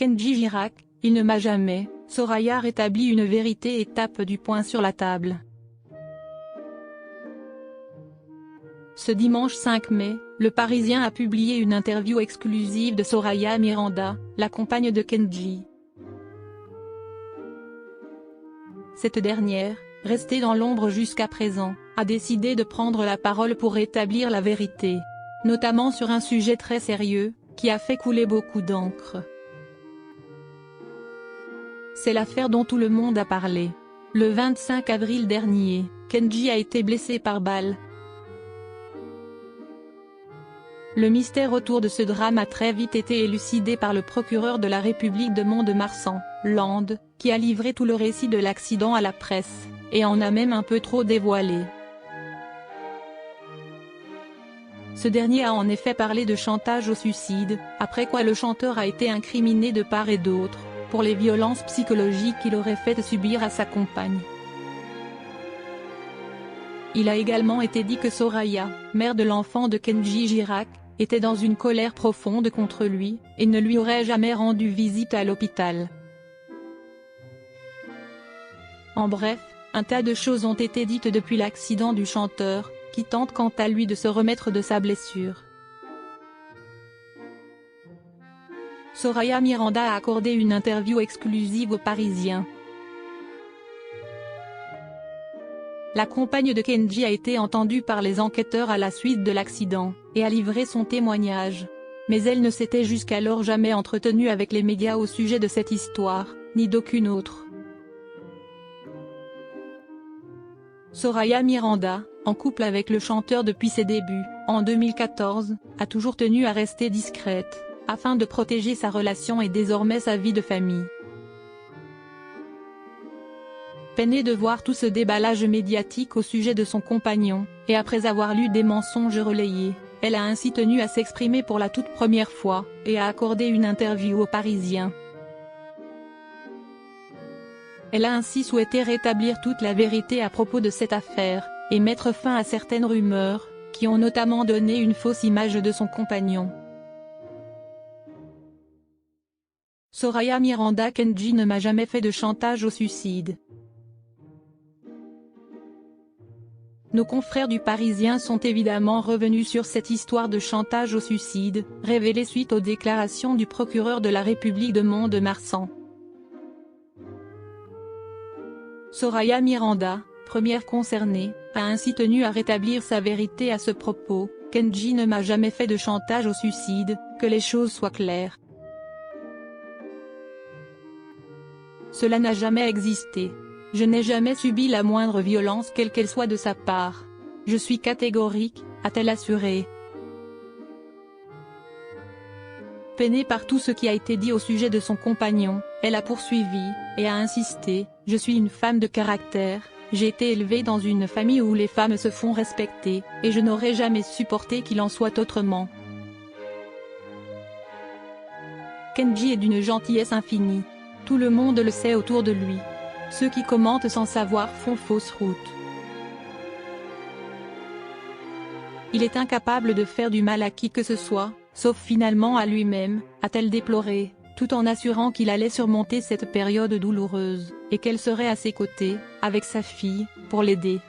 Kenji Girac, il ne m'a jamais. Soraya rétablit une vérité et tape du poing sur la table. Ce dimanche 5 mai, Le Parisien a publié une interview exclusive de Soraya Miranda, la compagne de Kenji. Cette dernière, restée dans l'ombre jusqu'à présent, a décidé de prendre la parole pour rétablir la vérité. Notamment sur un sujet très sérieux, qui a fait couler beaucoup d'encre. C'est l'affaire dont tout le monde a parlé. Le 25 avril dernier, Kenji a été blessé par balle. Le mystère autour de ce drame a très vite été élucidé par le procureur de la République de Mont-de-Marsan, Land, qui a livré tout le récit de l'accident à la presse, et en a même un peu trop dévoilé. Ce dernier a en effet parlé de chantage au suicide, après quoi le chanteur a été incriminé de part et d'autre, pour les violences psychologiques qu'il aurait fait subir à sa compagne. Il a également été dit que Soraya, mère de l'enfant de Kenji Girac, était dans une colère profonde contre lui, et ne lui aurait jamais rendu visite à l'hôpital. En bref, un tas de choses ont été dites depuis l'accident du chanteur, qui tente quant à lui de se remettre de sa blessure. Soraya Miranda a accordé une interview exclusive aux Parisiens. La compagne de Kenji a été entendue par les enquêteurs à la suite de l'accident, et a livré son témoignage. Mais elle ne s'était jusqu'alors jamais entretenue avec les médias au sujet de cette histoire, ni d'aucune autre. Soraya Miranda, en couple avec le chanteur depuis ses débuts, en 2014, a toujours tenu à rester discrète, afin de protéger sa relation et désormais sa vie de famille. Peinée de voir tout ce déballage médiatique au sujet de son compagnon, et après avoir lu des mensonges relayés, elle a ainsi tenu à s'exprimer pour la toute première fois, et à accorder une interview aux Parisiens. Elle a ainsi souhaité rétablir toute la vérité à propos de cette affaire, et mettre fin à certaines rumeurs, qui ont notamment donné une fausse image de son compagnon. Soraya Miranda: Kenji ne m'a jamais fait de chantage au suicide. Nos confrères du Parisien sont évidemment revenus sur cette histoire de chantage au suicide, révélée suite aux déclarations du procureur de la République de Mont-de-Marsan. Soraya Miranda, première concernée, a ainsi tenu à rétablir sa vérité à ce propos: Kenji ne m'a jamais fait de chantage au suicide, que les choses soient claires. Cela n'a jamais existé. Je n'ai jamais subi la moindre violence quelle qu'elle soit de sa part. Je suis catégorique, a-t-elle assuré. Peinée par tout ce qui a été dit au sujet de son compagnon, elle a poursuivi, et a insisté: je suis une femme de caractère, j'ai été élevée dans une famille où les femmes se font respecter, et je n'aurais jamais supporté qu'il en soit autrement. Kenji est d'une gentillesse infinie. Tout le monde le sait autour de lui. Ceux qui commentent sans savoir font fausse route. Il est incapable de faire du mal à qui que ce soit, sauf finalement à lui-même, a-t-elle déploré, tout en assurant qu'il allait surmonter cette période douloureuse, et qu'elle serait à ses côtés, avec sa fille, pour l'aider.